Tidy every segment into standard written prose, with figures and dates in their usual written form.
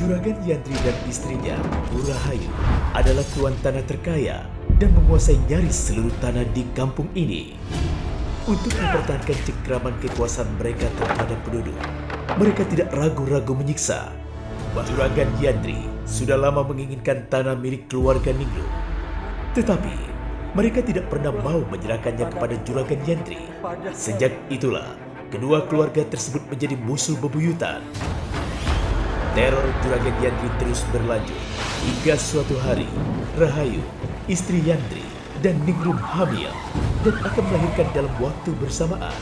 Juragan Yandri dan istrinya, Bu Rahayu, adalah tuan tanah terkaya dan menguasai nyaris seluruh tanah di kampung ini. Untuk mempertahankan cengkraman kekuasaan mereka terhadap penduduk, mereka tidak ragu-ragu menyiksa. Juragan Yandri sudah lama menginginkan tanah milik keluarga Ningrum. Tetapi, mereka tidak pernah mau menyerahkannya kepada Juragan Yandri. Sejak itulah, kedua keluarga tersebut menjadi musuh bebuyutan. Teror Juragan Yandri terus berlanjut, hingga suatu hari, Rahayu, istri Yandri, dan Ningrum hamil dan akan melahirkan dalam waktu bersamaan.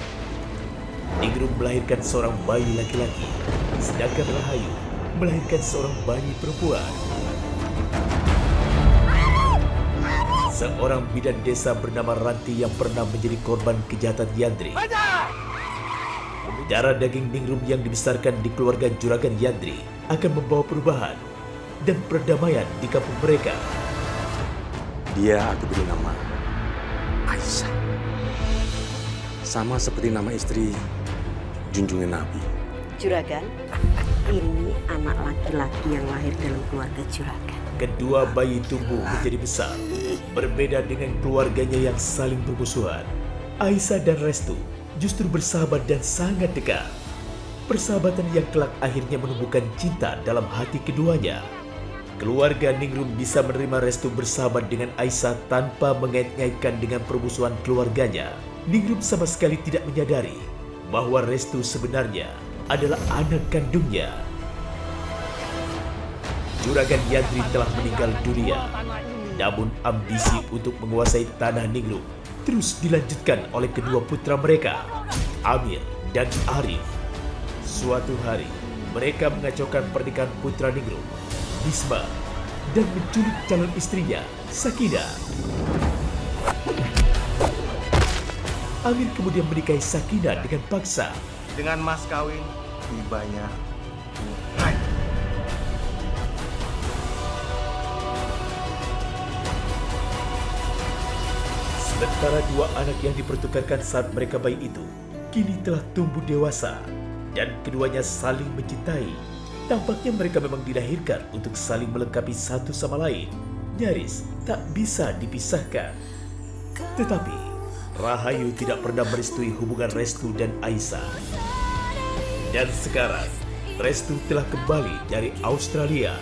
Ningrum melahirkan seorang bayi laki-laki, sedangkan Rahayu melahirkan seorang bayi perempuan. Seorang bidan desa bernama Ranti yang pernah menjadi korban kejahatan Yandri. Darah daging Ningrum yang dibesarkan di keluarga Juragan Yandri akan membawa perubahan dan perdamaian di kampung mereka. Dia aku beri nama Aisyah. Sama seperti nama istri junjungan Nabi. Juragan, ini anak laki-laki yang lahir dalam keluarga Juragan. Kedua bayi tumbuh menjadi besar, berbeda dengan keluarganya yang saling bermusuhan. Aisyah dan Restu justru bersahabat dan sangat dekat. Persahabatan yang kelak akhirnya menumbuhkan cinta dalam hati keduanya. Keluarga Ningrum bisa menerima Restu bersahabat dengan Aisyah tanpa mengait-ngaitkan dengan permusuhan keluarganya. Ningrum sama sekali tidak menyadari bahwa Restu sebenarnya adalah anak kandungnya. Juragan Yandri telah meninggal dunia, namun ambisi untuk menguasai tanah Ningrum terus dilanjutkan oleh kedua putra mereka, Amir dan Arif. Suatu hari, mereka mengacaukan pernikahan putra Ningrum, Bisma, dan menculik calon istrinya, Sakina. Amir kemudian menikahi Sakina dengan paksa. Dengan mas kawin, tibanya Hai. Sementara dua anak yang dipertukarkan saat mereka bayi itu, kini telah tumbuh dewasa, dan keduanya saling mencintai. Tampaknya mereka memang dilahirkan untuk saling melengkapi satu sama lain, nyaris tak bisa dipisahkan. Tetapi, Rahayu tidak pernah merestui hubungan Restu dan Aisyah. Dan sekarang, Restu telah kembali dari Australia.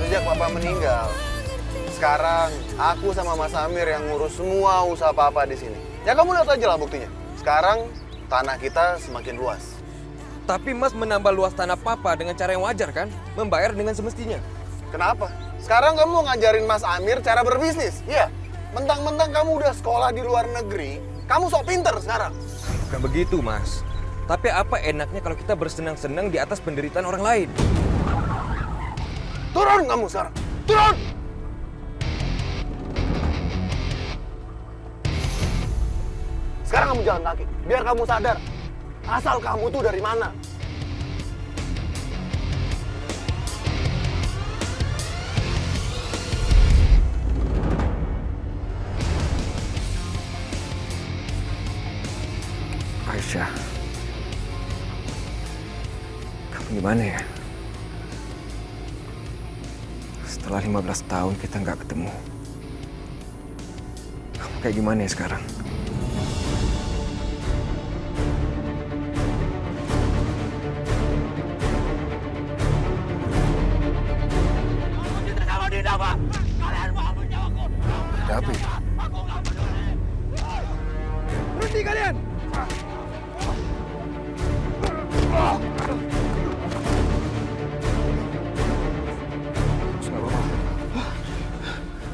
Sejak papa meninggal, sekarang aku sama Mas Amir yang ngurus semua usaha papa di sini. Ya kamu lihat aja lah buktinya. Sekarang tanah kita semakin luas. Tapi Mas menambah luas tanah papa dengan cara yang wajar kan? Membayar dengan semestinya. Kenapa? Sekarang kamu mau ngajarin Mas Amir cara berbisnis? Iya. Mentang-mentang kamu udah sekolah di luar negeri, kamu sok pinter sekarang. Bukan begitu, Mas. Tapi apa enaknya kalau kita bersenang-senang di atas penderitaan orang lain? Turun kamu sekarang. Turun! Sekarang kamu jalan kaki, biar kamu sadar. Asal kamu tuh dari mana? Aisyah. Kamu gimana ya? Setelah 15 tahun kita nggak ketemu. Kamu kayak gimana ya sekarang? Ada apa itu? Berhenti kalian!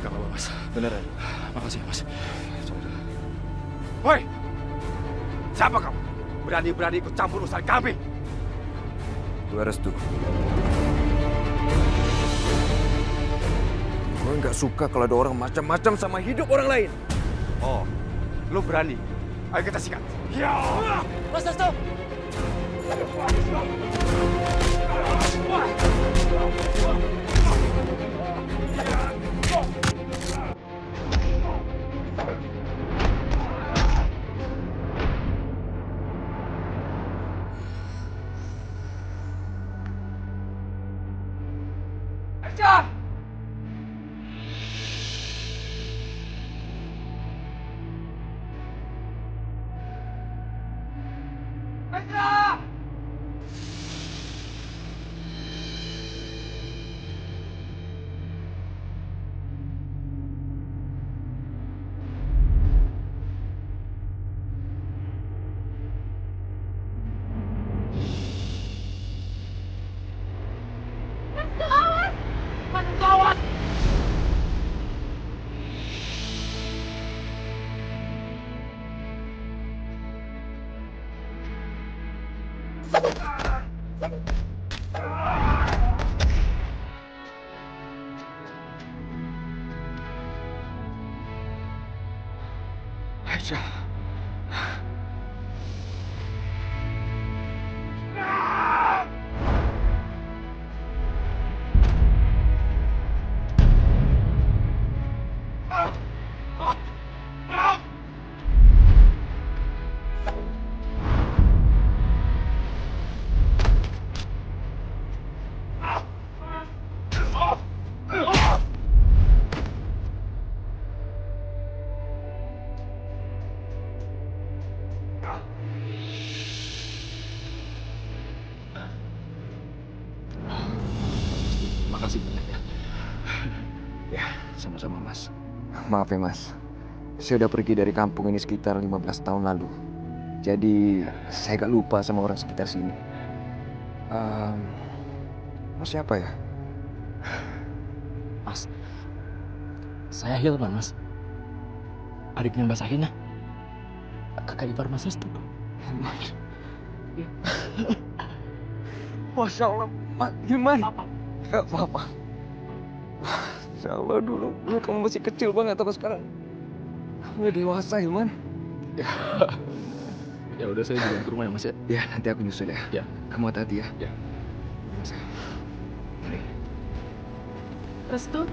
Gak apa-apa, Mas. Beneran. Makasih, Mas. Woi! Siapa kamu? Berani-berani ikut campur urusan kami? Gue Restu. Gue nggak suka kalau ada orang macam-macam sama hidup orang lain. Oh, lu berani? Ayo kita sikat. Ya! Mas Restu! Aisyah. Makasih banyak ya. Ya, sama-sama Mas. Maaf ya Mas, saya udah pergi dari kampung ini sekitar 15 tahun lalu. Jadi saya gak lupa sama orang sekitar sini. Mas siapa ya? Mas, saya Hilman, Mas. Adiknya Mbak Sahina. Kakak ipar Mas Restu. Masya Allah, Mas Hilman. Gak apa-apa. Insya Allah dulu kamu masih kecil banget, tapi sekarang kamu udah dewasa, Hilman. Ya udah, saya jalan ke rumah ya, Mas ya. Ya, nanti aku nyusul ya. Ya. Kamu hati-hati ya. Ya. Mari. Restu,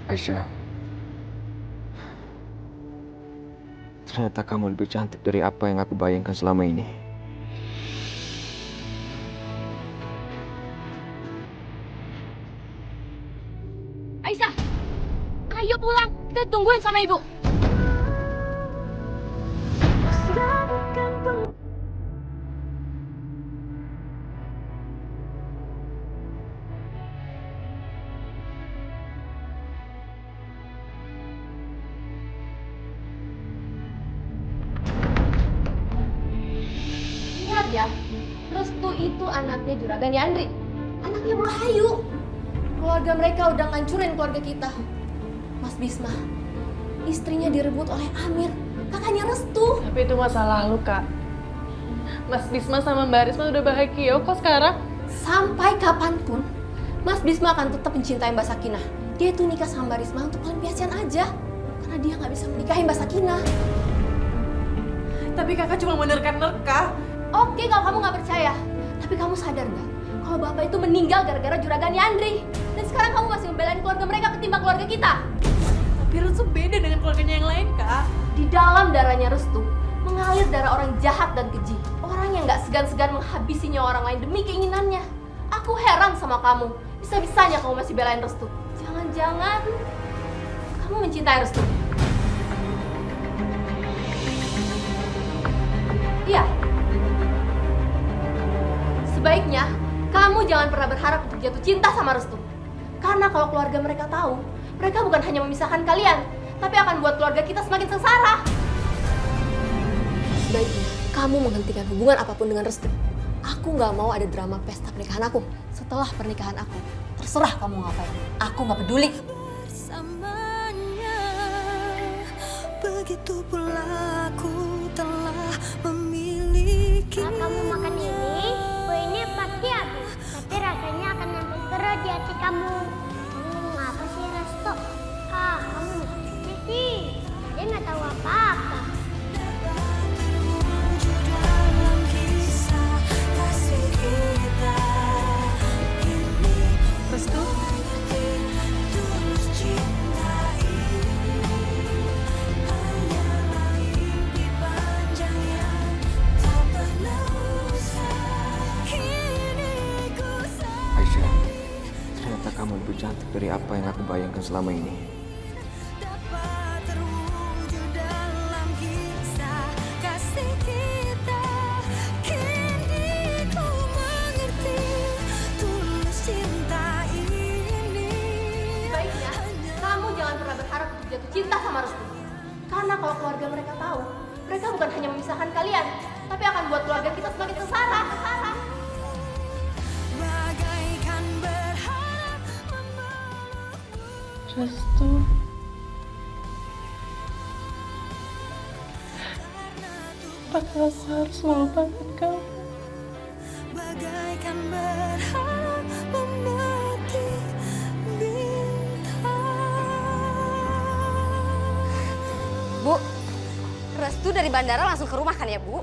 Aisyah, ternyata kamu lebih cantik dari apa yang aku bayangkan selama ini. Aisyah, ayo pulang. Kita tungguin sama ibu. Ingat ya, Restu itu anaknya Juragan Yandri. Anaknya Bu Hayu. Keluarga mereka udah ngancurin keluarga kita. Mas Bisma, istrinya direbut oleh Amir, kakaknya Restu. Tapi itu masa lalu, Kak. Mas Bisma sama Mbak Risma udah bahagia kok sekarang. Sampai kapanpun, Mas Bisma akan tetap mencintai Mbak Sakinah. Dia itu nikah sama Mbak Risma untuk pelampiasan aja. Karena dia nggak bisa menikahi Mbak Sakinah. Tapi kakak cuma menerka-nerka. Oke, kalau kamu nggak percaya. Tapi kamu sadar nggak? Kalau bapak itu meninggal gara-gara Juragan Yandri. Dan sekarang kamu masih membelain keluarga mereka ketimbang keluarga kita. Tapi Restu beda dengan keluarganya yang lain, Kak. Di dalam darahnya Restu mengalir darah orang jahat dan keji. Orang yang nggak segan-segan menghabisi nyawa orang lain demi keinginannya. Aku heran sama kamu. Bisa-bisanya kamu masih belain Restu. Jangan-jangan kamu mencintai Restu. Iya. Sebaiknya kamu jangan pernah berharap untuk jatuh cinta sama Restu. Karena kalau keluarga mereka tahu, mereka bukan hanya memisahkan kalian, tapi akan buat keluarga kita semakin sengsara. Sebaiknya kamu menghentikan hubungan apapun dengan Restu. Aku nggak mau ada drama pesta pernikahan aku. Setelah pernikahan aku, terserah kamu ngapain. Aku nggak peduli. Bersamanya, begitu pula aku telah memiliki. Kalau kamu makan ini, kue ini pasti habis. Tapi rasanya akan nempel terus di hati kamu. Kamu ngapa sih, Restu? Kamu maksudnya sih. Dia nggak tahu apa-apa. Restu? kamu lebih cantik dari apa yang aku bayangkan selama ini. dapat terwujud dalam kisah kasih kita. Kini ku mengerti tulus cinta ini. Baiknya, kamu jangan pernah berharap untuk jatuh cinta sama Restu. Karena kalau keluarga mereka tahu, mereka bukan hanya memisahkan kalian, tapi akan buat keluarga kita semakin sengsara. Bagaikan berharap Restu. Apakah aku harus melupakan kamu? bagaikan berharap memetik bintang. Bu, Restu dari bandara langsung ke rumah kan ya, Bu?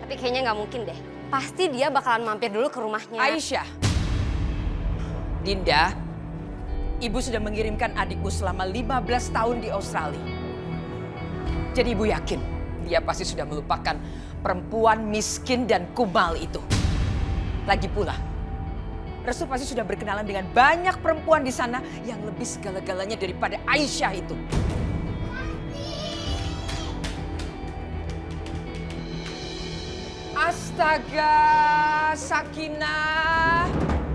Tapi kayaknya nggak mungkin deh. Pasti dia bakalan mampir dulu ke rumahnya. Aisyah, Dinda, Ibu sudah mengirimkan adikku selama 15 tahun di Australia. Jadi Ibu yakin dia pasti sudah melupakan perempuan miskin dan kumal itu. Lagi pula, Restu pasti sudah berkenalan dengan banyak perempuan di sana yang lebih segala-galanya daripada Aisyah itu. Astaga, Sakinah.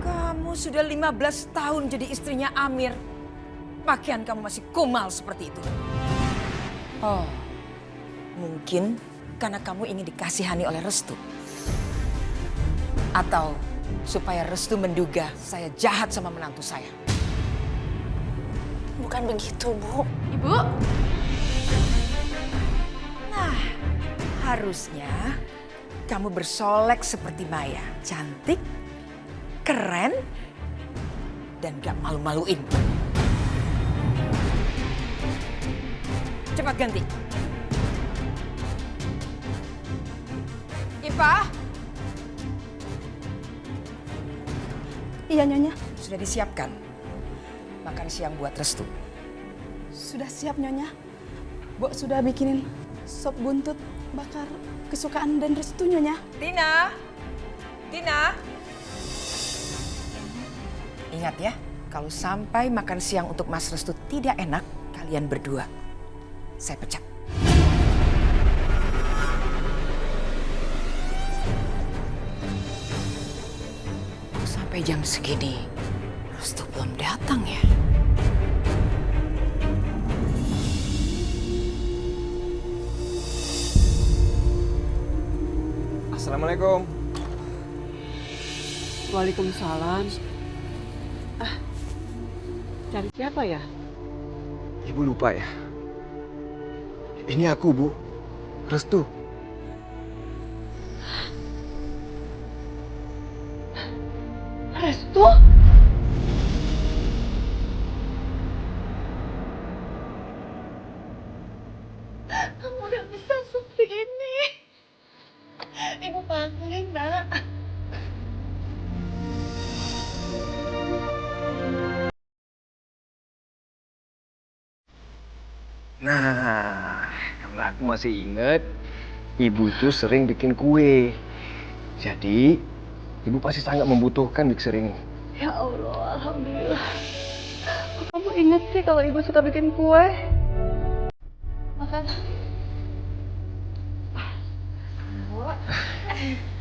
Kamu sudah 15 tahun jadi istrinya Amir. Pakaian kamu masih kumal seperti itu. Oh, mungkin karena kamu ingin dikasihani oleh Restu. Atau supaya Restu menduga saya jahat sama menantu saya. Bukan begitu, Bu. Ibu, Nah, harusnya kamu bersolek seperti Maya. Cantik, keren, dan gak malu-maluin. Cepat ganti. Ipa, Iya, Nyonya. sudah disiapkan makan siang buat Restu. Sudah siap, Nyonya. Bo sudah bikinin sop buntut bakar kesukaan dan Restu, Nyonya. Tina, Tina. Ingat ya, kalau sampai makan siang untuk Mas Restu tidak enak, kalian berdua saya pecat. Sampai jam segini, Restu belum datang ya. Assalamualaikum. Waalaikumsalam. Cari siapa ya? Ibu lupa ya? Ini aku, Bu. Restu. Restu? Kamu udah bisa seperti ini. Ibu panggilin, Nak. Nah, kalau aku masih inget, ibu tuh sering bikin kue. Jadi, ibu pasti sangat membutuhkan mixer ini. Ya Allah, alhamdulillah. Kamu inget sih kalau ibu suka bikin kue? Makan.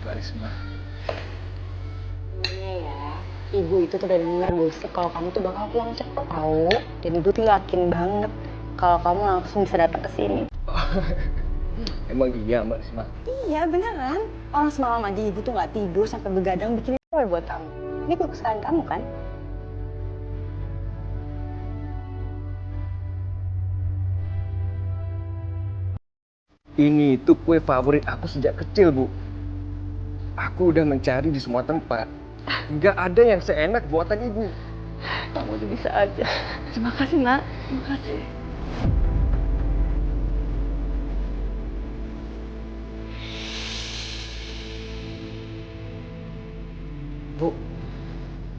Karisma. Ibu itu tuh udah denger gosip kalau kamu tuh bakal pulang cepet tau. Dan ibu tuh yakin banget kalau kamu langsung bisa datang ke sini. Emang iya, Mbak Risma? Iya beneran. Orang semalam aja ibu tuh nggak tidur sampai begadang bikin kue buat kamu. Ini kue kesukaan kamu kan? Ini tuh kue favorit aku sejak kecil, Bu. Aku udah mencari di semua tempat. Nggak ada yang seenak buatan ibu. Kamu udah bisa aja. Terima kasih, Nak. Terima kasih. Bu,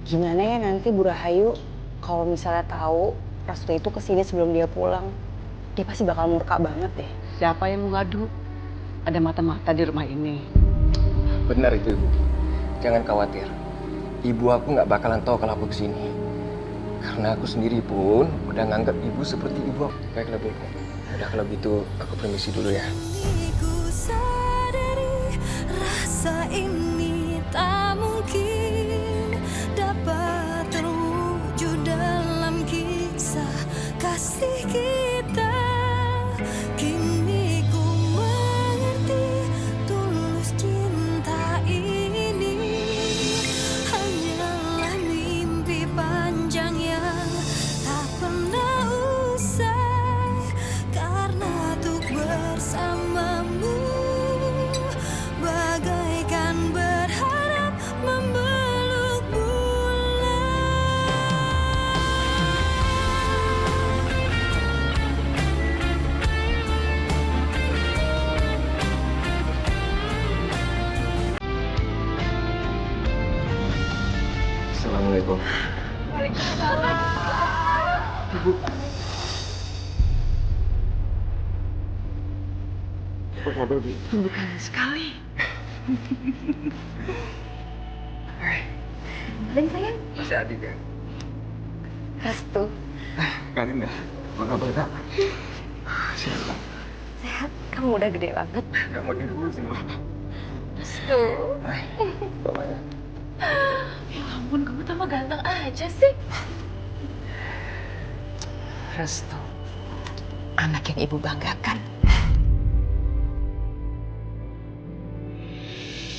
gimana ya nanti Bu Rahayu kalau misalnya tahu Restu itu kesini sebelum dia pulang? Dia pasti bakal murka banget deh. Siapa yang mau ngadu? Ada mata-mata di rumah ini. Benar itu, Ibu. Jangan khawatir. ibu aku nggak bakalan tahu kalau aku kesini. Karena aku sendiri pun udah nganggap ibu seperti ibu aku. Baiklah Bu. Udah kalau gitu aku permisi dulu ya. Ku sadari rasa ini tak mungkin dapat terwujud dalam kisah kasih kita. Kini ku mengerti tulus cinta ini hanyalah mimpi panjang yang tak pernah usai. Karena untuk bersamamu bagaikan berharap memeluk bulan. Assalamualaikum. Waalaikumsalam. Ibu. Apa kabar, Bu? Bukan sekali. Dan sayang. Masih adik ya? Restu. Karin ya? Apa kabar, Kak? Siapa? Sehat. Kamu udah gede banget. Kamu di dulu sih, Bu. Restu. Bapak ya? Ya ampun, kamu tambah ganteng aja sih. Restu, anak yang ibu banggakan.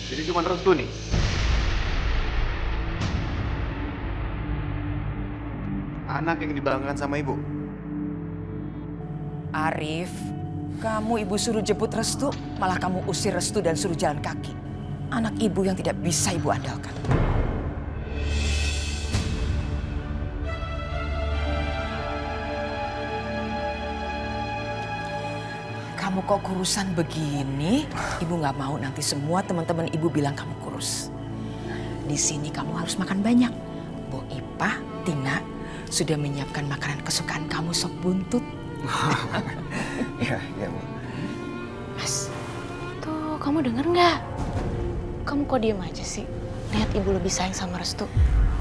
Jadi cuma Restu nih? Anak yang dibanggakan sama ibu? Arif, kamu ibu suruh jemput Restu, malah kamu usir Restu dan suruh jalan kaki. Anak ibu yang tidak bisa ibu andalkan. Kamu kok kurusan begini? Ibu nggak mau nanti semua teman-teman ibu bilang kamu kurus. Di sini kamu harus makan banyak. Bu Ipah, Tina sudah menyiapkan makanan kesukaan kamu, sop buntut. Iya, Bu. Mas. Tuh, kamu denger nggak? Kamu kok diem aja sih? Lihat ibu lebih sayang sama Restu.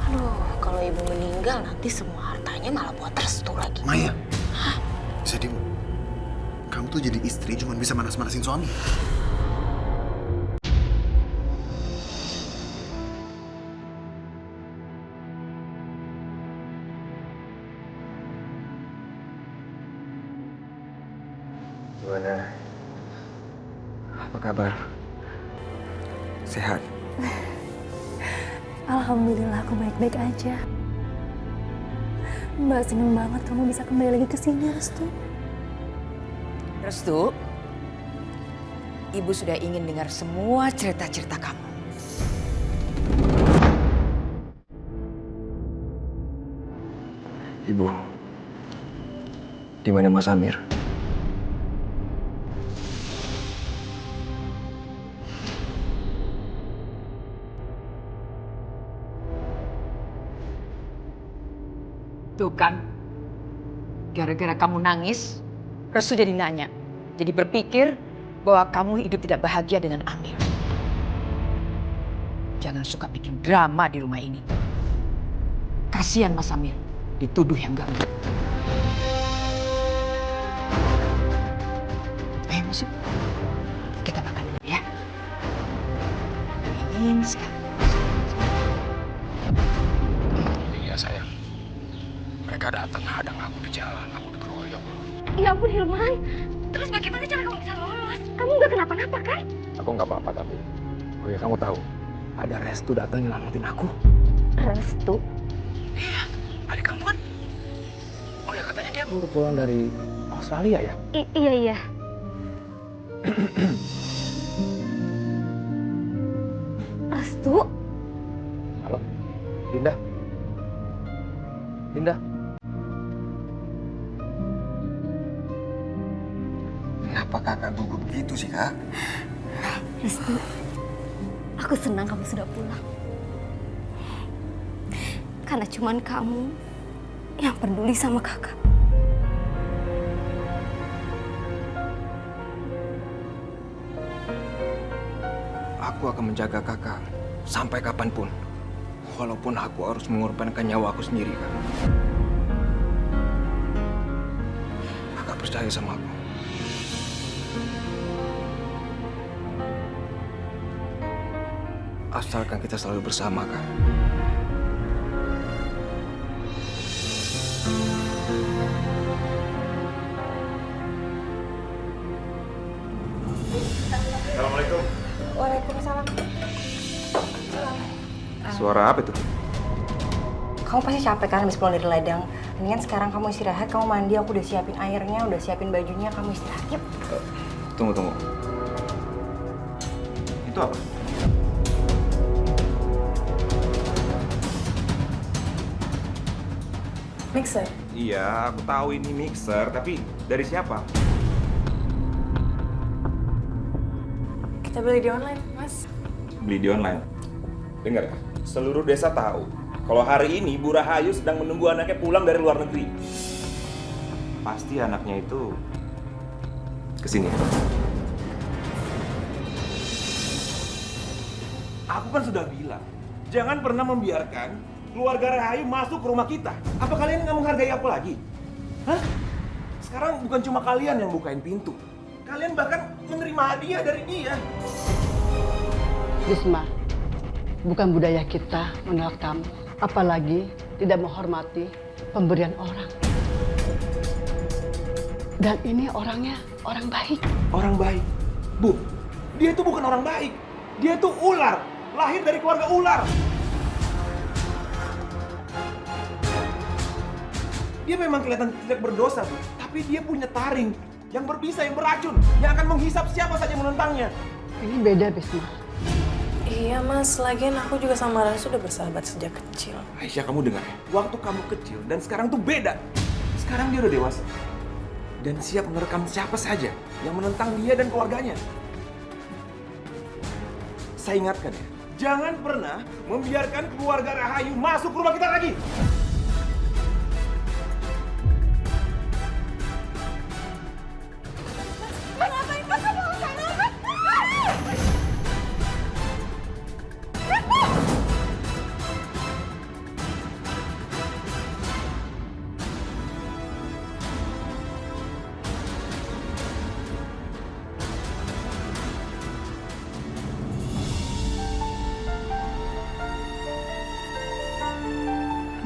Aduh, kalau ibu meninggal nanti semua hartanya malah buat Restu lagi. Maya. Hah? Bisa diem. Kamu tuh jadi istri cuma bisa manas-manasin suami. Gimana? Apa kabar? Sehat? Alhamdulillah aku baik-baik aja. Mbak seneng banget kamu bisa kembali lagi ke sini, Restu. Restu, ibu sudah ingin dengar semua cerita-cerita kamu. Ibu, di mana Mas Amir? Tuh kan, gara-gara kamu nangis, Restu jadi nanya. Jadi berpikir bahwa kamu hidup tidak bahagia dengan Amir. Jangan suka bikin drama di rumah ini. Kasihan Mas Amir, dituduh yang enggak. Ayo masuk, kita makan dulu ya. Ingin sekali. Iya sayang. Mereka datang hadang aku di jalan, aku dikeroyok. Ya ampun Hilman, terus bagaimana cara kamu bisa lolos? Kamu nggak kenapa-napa kan? Aku nggak apa-apa tapi. Oh ya kamu tahu, ada Restu datang nyelamatin aku. Restu? Iya, adik kamu kan? Oh ya katanya dia baru pulang dari Australia ya? Iya. Restu? Halo, Dinda? Dinda? Kenapa kakak gugup gitu sih, Kak? Restu, aku senang kamu sudah pulang. Karena cuman kamu yang peduli sama kakak. Aku akan menjaga kakak sampai kapanpun. Walaupun aku harus mengorbankan nyawa aku sendiri, Kak. Kakak percaya sama aku. Asalkan kita selalu bersama, Kak. Assalamualaikum. Waalaikumsalam. Suara apa itu? Kamu pasti capek kan habis pulang dari ladang. Mendingan sekarang kamu istirahat, kamu mandi, aku udah siapin airnya, udah siapin bajunya, kamu istirahat. Yuk. Tunggu. Itu apa? Mixer. Iya, aku tahu ini mixer, tapi dari siapa? Kita beli di online, Mas. Beli di online. Dengar ya, seluruh desa tahu kalau hari ini Bu Rahayu sedang menunggu anaknya pulang dari luar negeri. Pasti anaknya itu kesini. Aku kan sudah bilang, jangan pernah membiarkan keluarga Rahayu masuk ke rumah kita. Apa kalian nggak menghargai aku lagi? Hah? Sekarang bukan cuma kalian yang bukain pintu. Kalian bahkan menerima hadiah dari dia. Bisma, bukan budaya kita menolak tamu. Apalagi tidak menghormati pemberian orang. Dan ini orangnya orang baik. Orang baik? Bu, dia itu bukan orang baik. Dia itu ular. Lahir dari keluarga ular. Dia memang kelihatan tidak berdosa, Bu. Tapi dia punya taring yang berbisa, yang beracun, yang akan menghisap siapa saja yang menentangnya. Ini beda, Bisma. Iya, Mas. Lagian aku juga sama Rara sudah bersahabat sejak kecil. Aisyah, kamu dengar ya? Waktu kamu kecil dan sekarang tuh beda. Sekarang dia udah dewasa. Dan siap merekam siapa saja yang menentang dia dan keluarganya. Saya ingatkan ya, jangan pernah membiarkan keluarga Rahayu masuk rumah kita lagi.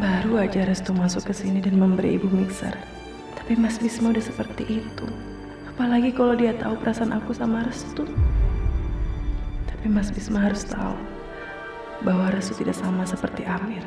Baru aja Restu masuk ke sini dan memberi ibu mixer. Tapi Mas Bisma udah seperti itu. Apalagi kalau dia tahu perasaan aku sama Restu. Tapi Mas Bisma harus tahu bahwa Restu tidak sama seperti Amir.